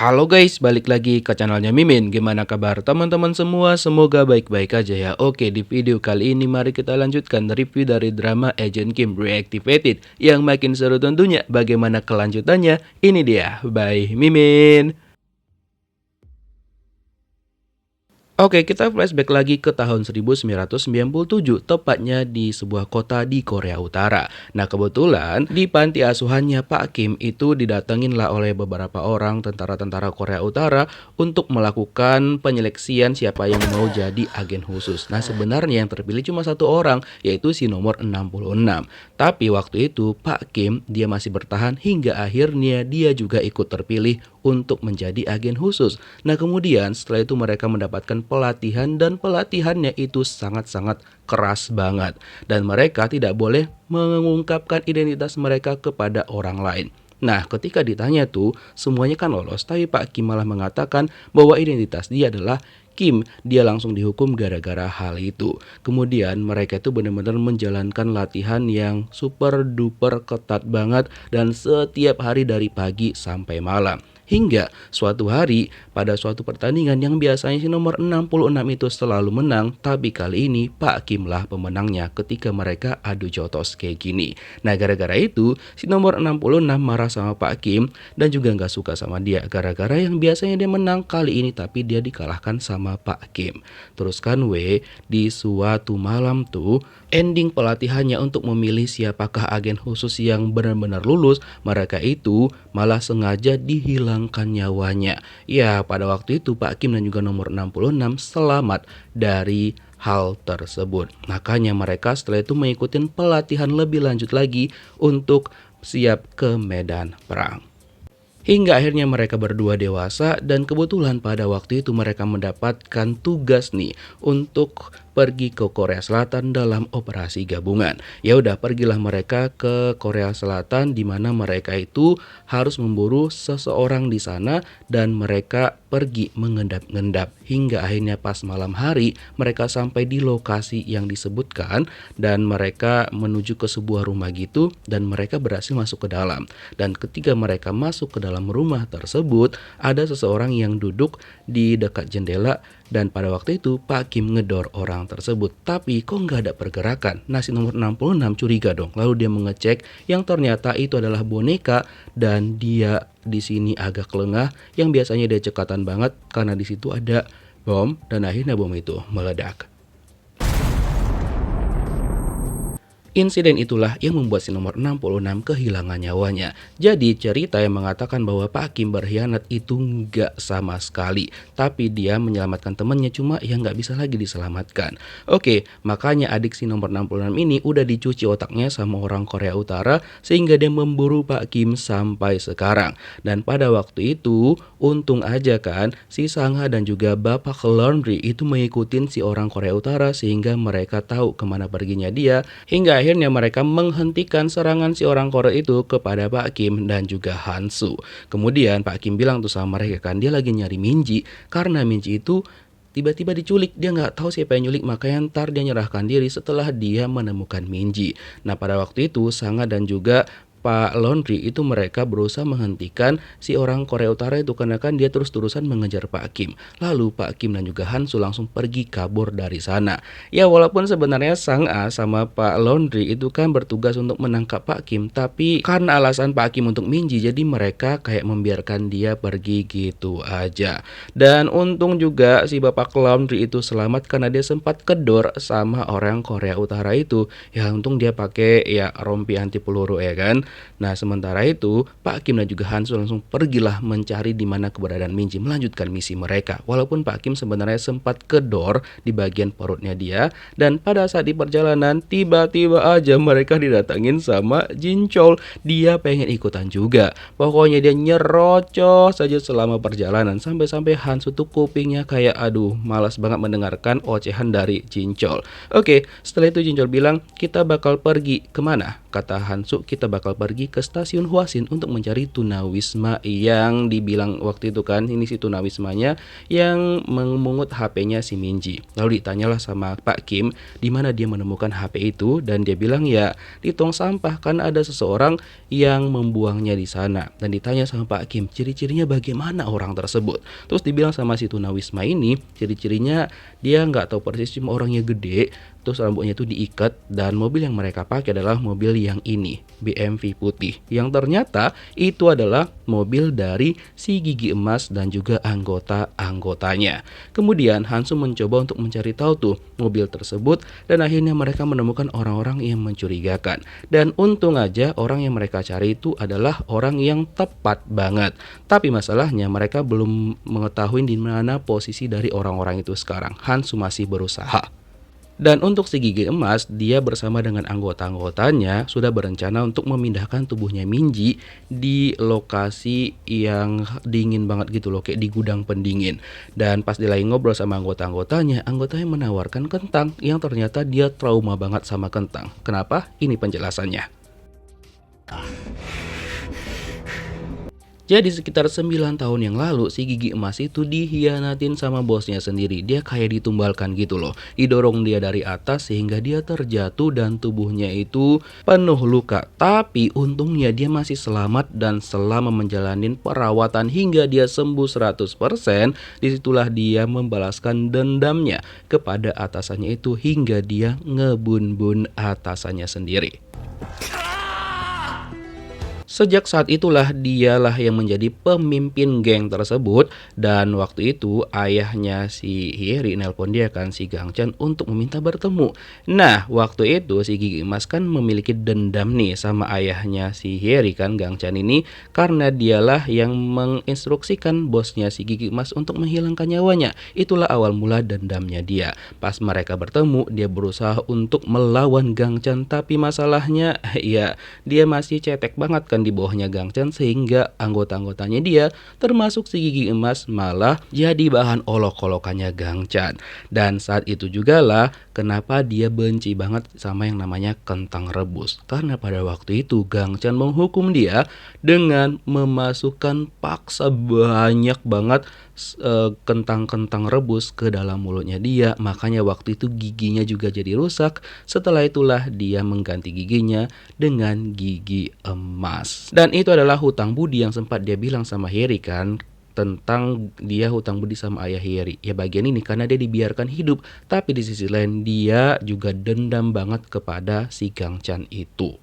Halo guys, balik lagi ke channelnya Mimin. Gimana kabar teman-teman semua? Semoga baik-baik aja ya. Oke, di video kali ini mari kita lanjutkan review dari drama Agent Kim Reactivated yang makin seru tentunya. Bagaimana kelanjutannya? Ini dia, by Mimin. Oke, kita flashback lagi ke tahun 1997, tepatnya di sebuah kota di Korea Utara. Nah, kebetulan di panti asuhannya Pak Kim itu didatengin lah oleh beberapa orang tentara-tentara Korea Utara untuk melakukan penyeleksian siapa yang mau jadi agen khusus. Nah, sebenarnya yang terpilih cuma satu orang, yaitu si nomor 66. Tapi waktu itu Pak Kim dia masih bertahan hingga akhirnya dia juga ikut terpilih untuk menjadi agen khusus. Nah, kemudian setelah itu mereka mendapatkan pelatihan dan pelatihannya itu sangat-sangat keras banget. Dan mereka tidak boleh mengungkapkan identitas mereka kepada orang lain. Nah, ketika ditanya tuh, semuanya kan lolos, tapi Pak Kim malah mengatakan bahwa identitas dia adalah Kim. Dia langsung dihukum gara-gara hal itu. Kemudian mereka itu benar-benar menjalankan latihan yang super duper ketat banget dan setiap hari dari pagi sampai malam. Hingga suatu hari pada suatu pertandingan yang biasanya si nomor 66 itu selalu menang, tapi kali ini Pak Kim lah pemenangnya ketika mereka adu jotos kayak gini. Nah, gara-gara itu si nomor 66 marah sama Pak Kim dan juga nggak suka sama dia gara-gara yang biasanya dia menang kali ini tapi dia dikalahkan sama Pak Kim. Terus kan di suatu malam tuh ending pelatihannya untuk memilih siapakah agen khusus yang benar-benar lulus, mereka itu malah sengaja dihilangkan nyawanya. Ya, pada waktu itu Pak Kim dan juga nomor 66 selamat dari hal tersebut. Makanya mereka setelah itu mengikuti pelatihan lebih lanjut lagi untuk siap ke medan perang. Hingga akhirnya mereka berdua dewasa dan kebetulan pada waktu itu mereka mendapatkan tugas nih untuk pergi ke Korea Selatan dalam operasi gabungan. Ya udah, pergilah mereka ke Korea Selatan di mana mereka itu harus memburu seseorang di sana dan mereka pergi mengendap-endap hingga akhirnya pas malam hari mereka sampai di lokasi yang disebutkan dan mereka menuju ke sebuah rumah gitu dan mereka berhasil masuk ke dalam. Dan ketika mereka masuk ke dalam rumah tersebut, ada seseorang yang duduk di dekat jendela dan pada waktu itu Pak Kim ngedor orang tersebut. Tapi kok nggak ada pergerakan? Nah, si nomor 66 curiga dong. Lalu dia mengecek yang ternyata itu adalah boneka dan dia di sini agak lengah yang biasanya dia cekatan banget karena di situ ada bom dan akhirnya bom itu meledak. Insiden itulah yang membuat si nomor 66 kehilangan nyawanya. Jadi cerita yang mengatakan bahwa Pak Kim berkhianat itu nggak sama sekali. Tapi dia menyelamatkan temannya cuma yang nggak bisa lagi diselamatkan. Oke, makanya adik si nomor 66 ini udah dicuci otaknya sama orang Korea Utara sehingga dia memburu Pak Kim sampai sekarang. Dan pada waktu itu untung aja kan si Sangha dan juga Bapak Laundry itu mengikutin si orang Korea Utara sehingga mereka tahu kemana perginya dia hingga akhirnya mereka menghentikan serangan si orang Korea itu kepada Pak Kim dan juga Hansu. Kemudian Pak Kim bilang tuh sama mereka kan dia lagi nyari Minji karena Minji itu tiba-tiba diculik, dia nggak tahu siapa yang nyulik makanya ntar dia nyerahkan diri setelah dia menemukan Minji. Nah, pada waktu itu Sangha dan juga Pak Laundry itu mereka berusaha menghentikan si orang Korea Utara itu karena kan dia terus-terusan mengejar Pak Kim. Lalu Pak Kim dan juga Hansu langsung pergi kabur dari sana. Ya, walaupun sebenarnya Sang A sama Pak Laundry itu kan bertugas untuk menangkap Pak Kim, tapi karena alasan Pak Kim untuk Minji jadi mereka kayak membiarkan dia pergi gitu aja. Dan untung juga si Bapak Laundry itu selamat karena dia sempat kedor sama orang Korea Utara itu. Ya, untung dia pakai ya rompi anti peluru ya kan. Nah, sementara itu Pak Kim dan juga Hansu langsung pergilah mencari di mana keberadaan Minji melanjutkan misi mereka. Walaupun Pak Kim sebenarnya sempat kedor di bagian perutnya dia dan pada saat di perjalanan tiba-tiba aja mereka didatangin sama Jinchol. Dia pengen ikutan juga. Pokoknya dia nyerocos saja selama perjalanan sampai-sampai Hansu tuh kupingnya kayak aduh malas banget mendengarkan ocehan dari Jinchol. Oke, setelah itu Jinchol bilang kita bakal pergi kemana? Kata Hansu kita bakal pergi ke stasiun Huasin untuk mencari tunawisma yang dibilang waktu itu kan, ini si tunawismanya yang memungut HP-nya si Minji. Lalu ditanyalah sama Pak Kim di mana dia menemukan HP itu, dan dia bilang ya di tong sampah, kan ada seseorang yang membuangnya di sana. Dan ditanya sama Pak Kim, ciri-cirinya bagaimana orang tersebut. Terus dibilang sama si tunawisma ini, ciri-cirinya dia nggak tahu persis, cuma orangnya gede, terus rambutnya itu diikat, dan mobil yang mereka pakai adalah mobil yang ini, BMW putih, yang ternyata itu adalah mobil dari si Gigi Emas dan juga anggota-anggotanya. Kemudian Hansu mencoba untuk mencari tahu tuh mobil tersebut, dan akhirnya mereka menemukan orang-orang yang mencurigakan. Dan untung aja orang yang mereka cari itu adalah orang yang tepat banget. Tapi masalahnya mereka belum mengetahui di mana posisi dari orang-orang itu sekarang. Hansu masih berusaha. Dan untuk si Gigi Emas, dia bersama dengan anggota-anggotanya sudah berencana untuk memindahkan tubuhnya Minji di lokasi yang dingin banget gitu loh, kayak di gudang pendingin. Dan pas dia lagi ngobrol sama anggotanya menawarkan kentang yang ternyata dia trauma banget sama kentang. Kenapa? Ini penjelasannya. Jadi sekitar 9 tahun yang lalu si Gigi Emas itu dihianatin sama bosnya sendiri. Dia kayak ditumbalkan gitu loh. Didorong dia dari atas sehingga dia terjatuh dan tubuhnya itu penuh luka. Tapi untungnya dia masih selamat, dan selama menjalani perawatan hingga dia sembuh 100%, disitulah dia membalaskan dendamnya kepada atasannya itu hingga dia ngebun-bun atasannya sendiri. Sejak saat itulah dialah yang menjadi pemimpin geng tersebut, dan waktu itu ayahnya si Hyeri nelpon dia kan, si Gangchan, untuk meminta bertemu. Nah waktu itu si Gigi Emas kan memiliki dendam nih sama ayahnya si Hyeri kan, Gangchan ini, karena dialah yang menginstruksikan bosnya si Gigi Emas untuk menghilangkan nyawanya. Itulah awal mula dendamnya dia. Pas mereka bertemu, dia berusaha untuk melawan Gangchan, tapi masalahnya ya dia masih cetek banget kan di bawahnya Gangchan, sehingga anggota-anggotanya dia termasuk si Gigi Emas malah jadi bahan olok-olokannya Gangchan. Dan saat itu juga lah kenapa dia benci banget sama yang namanya kentang rebus, karena pada waktu itu Gangchan menghukum dia dengan memasukkan paksa banyak banget kentang-kentang rebus ke dalam mulutnya dia. Makanya waktu itu giginya juga jadi rusak. Setelah itulah dia mengganti giginya dengan gigi emas. Dan itu adalah hutang budi yang sempat dia bilang sama Hyeri kan, tentang dia hutang budi sama ayah Hyeri. Ya bagian ini karena dia dibiarkan hidup, tapi di sisi lain dia juga dendam banget kepada si Gangchan itu.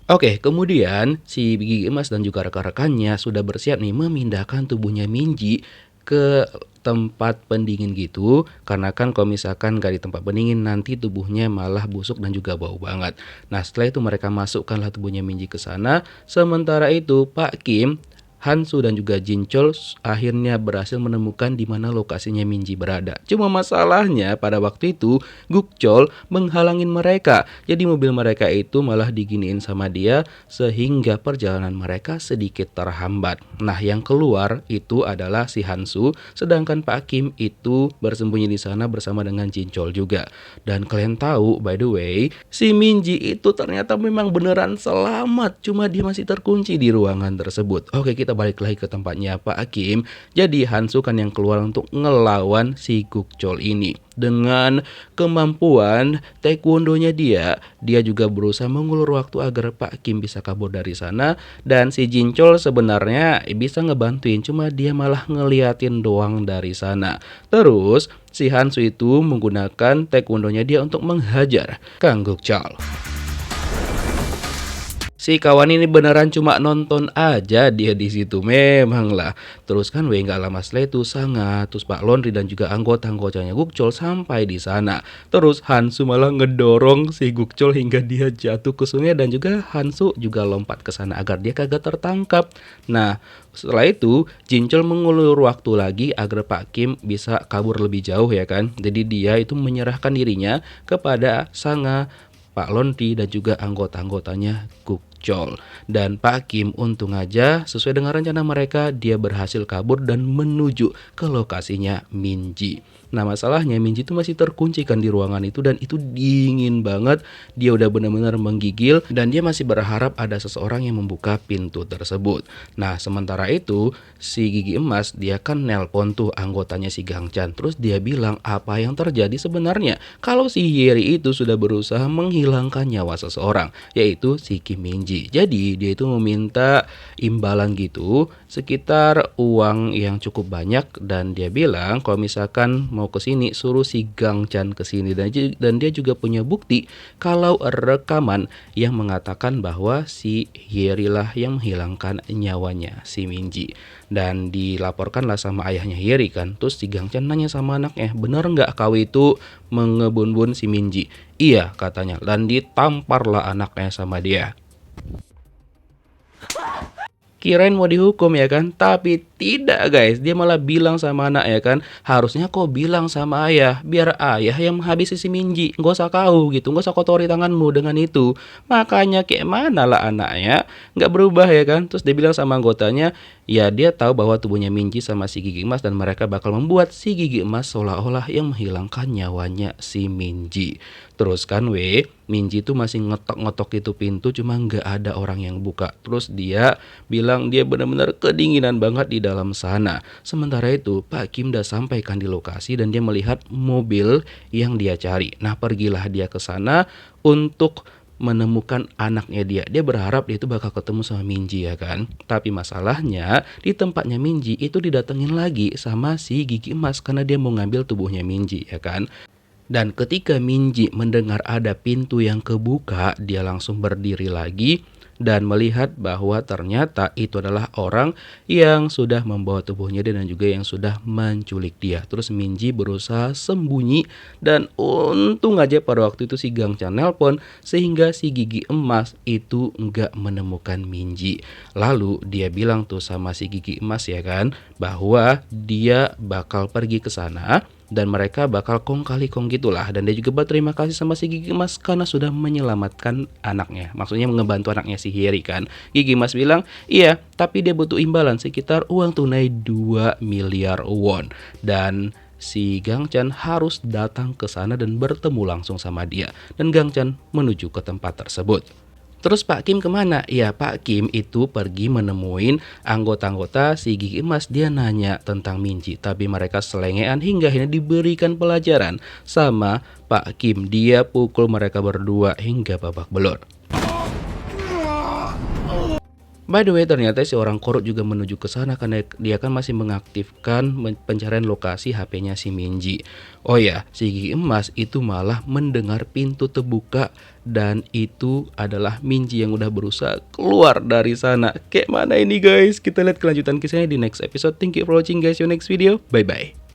Oke, kemudian si Gigi Emas dan juga rekan-rekannya sudah bersiap nih memindahkan tubuhnya Minji ke tempat pendingin gitu, karena kan kalau misalkan gak di tempat pendingin nanti tubuhnya malah busuk dan juga bau banget. Nah setelah itu mereka masukkanlah tubuhnya Minji ke sana. Sementara itu Pak Kim, Hansu dan juga Jinchol akhirnya berhasil menemukan di mana lokasinya Minji berada. Cuma masalahnya pada waktu itu Gukchol menghalangin mereka. Jadi mobil mereka itu malah diginiin sama dia sehingga perjalanan mereka sedikit terhambat. Nah, yang keluar itu adalah si Hansu, sedangkan Pak Kim itu bersembunyi di sana bersama dengan Jinchol juga. Dan kalian tahu, by the way, si Minji itu ternyata memang beneran selamat, cuma dia masih terkunci di ruangan tersebut. Oke, kita balik lagi ke tempatnya Pak Kim. Jadi Hansu kan yang keluar untuk ngelawan si Gukchol ini. Dengan kemampuan taekwondonya dia juga berusaha mengulur waktu agar Pak Kim bisa kabur dari sana. Dan si Jinchol sebenarnya bisa ngebantuin, cuma dia malah ngeliatin doang dari sana. Terus si Hansu itu menggunakan taekwondonya dia untuk menghajar Kang Gukchol. Si kawan ini beneran cuma nonton aja dia di situ, memang lah. Terus kan nggak lama setelah itu terus Pak Laundry dan juga anggota-anggotanya Gukchol sampai di sana. Terus Hansu malah ngedorong si Gukchol hingga dia jatuh ke sungai, dan juga Hansu juga lompat ke sana agar dia kagak tertangkap. Nah, setelah itu Jinchol mengulur waktu lagi agar Pak Kim bisa kabur lebih jauh ya kan. Jadi dia itu menyerahkan dirinya kepada Sanga, Pak Laundry dan juga anggota-anggotanya Gukchol. Dan Pak Kim untung aja sesuai dengan rencana mereka, dia berhasil kabur dan menuju ke lokasinya Minji. Nah masalahnya Minji itu masih terkunci kan di ruangan itu dan itu dingin banget. Dia udah benar-benar menggigil dan dia masih berharap ada seseorang yang membuka pintu tersebut. Nah sementara itu si Gigi Emas dia kan nelpon tuh anggotanya si Gangchan. Terus dia bilang apa yang terjadi sebenarnya kalau si Hyeri itu sudah berusaha menghilangkan nyawa seseorang, yaitu si Kim Minji. Jadi dia itu meminta imbalan gitu sekitar uang yang cukup banyak dan dia bilang kalau misalkan mau ke sini suruh si Gangchan ke sini dan dia juga punya bukti kalau rekaman yang mengatakan bahwa si Hyeri lah yang menghilangkan nyawanya si Minji. Dan dilaporkanlah sama ayahnya Hyeri kan. Terus si Gangchan nanya sama anaknya, bener nggak kau itu mengebun-bun si Minji? Iya katanya, dan ditamparlah anaknya sama dia. Kirain mau dihukum ya kan, tapi tidak guys, dia malah bilang sama anak ya kan, harusnya kau bilang sama ayah, biar ayah yang menghabisi si Minji, nggak usah kau gitu, nggak usah kotori tanganmu dengan itu. Makanya kayak mana lah anaknya, nggak berubah ya kan. Terus dia bilang sama anggotanya, ya dia tahu bahwa tubuhnya Minji sama si Gigi Emas dan mereka bakal membuat si Gigi Emas seolah-olah yang menghilangkan nyawanya si Minji. Terus kan Minji tuh masih ngetok-ngetok itu pintu cuma nggak ada orang yang buka. Terus dia bilang dia benar-benar kedinginan banget di dalam sana. Sementara itu Pak Kim udah sampaikan di lokasi dan dia melihat mobil yang dia cari. Nah pergilah dia ke sana untuk menemukan anaknya dia. Dia berharap dia itu bakal ketemu sama Minji ya kan. Tapi masalahnya di tempatnya Minji itu didatengin lagi sama si Gigi Emas karena dia mau ngambil tubuhnya Minji ya kan. Dan ketika Minji mendengar ada pintu yang kebuka, dia langsung berdiri lagi dan melihat bahwa ternyata itu adalah orang yang sudah membawa tubuhnya dan juga yang sudah menculik dia. Terus Minji berusaha sembunyi dan untung aja pada waktu itu si Gangchan nelpon sehingga si Gigi Emas itu nggak menemukan Minji. Lalu dia bilang tuh sama si Gigi Emas ya kan bahwa dia bakal pergi ke sana dan mereka bakal kong kali kong gitulah. Dan dia juga berterima kasih sama si Gigi Emas karena sudah menyelamatkan anaknya. Maksudnya ngebantu anaknya si Hyeri kan. Gigi Emas bilang, iya tapi dia butuh imbalan sekitar uang tunai 2 miliar won. Dan si Gangchan harus datang ke sana dan bertemu langsung sama dia. Dan Gangchan menuju ke tempat tersebut. Terus Pak Kim kemana? Ya Pak Kim itu pergi menemuin anggota-anggota si Gigi Emas. Dia nanya tentang Minji, tapi mereka selengean hingga akhirnya diberikan pelajaran sama Pak Kim. Dia pukul mereka berdua hingga babak belur. By the way, ternyata si orang korup juga menuju ke sana karena dia kan masih mengaktifkan pencarian lokasi HP-nya si Minji. Oh ya, si Gigi Emas itu malah mendengar pintu terbuka dan itu adalah Minji yang udah berusaha keluar dari sana. Kayak mana ini guys? Kita lihat kelanjutan kisahnya di next episode. Thank you for watching guys. See you next video. Bye bye.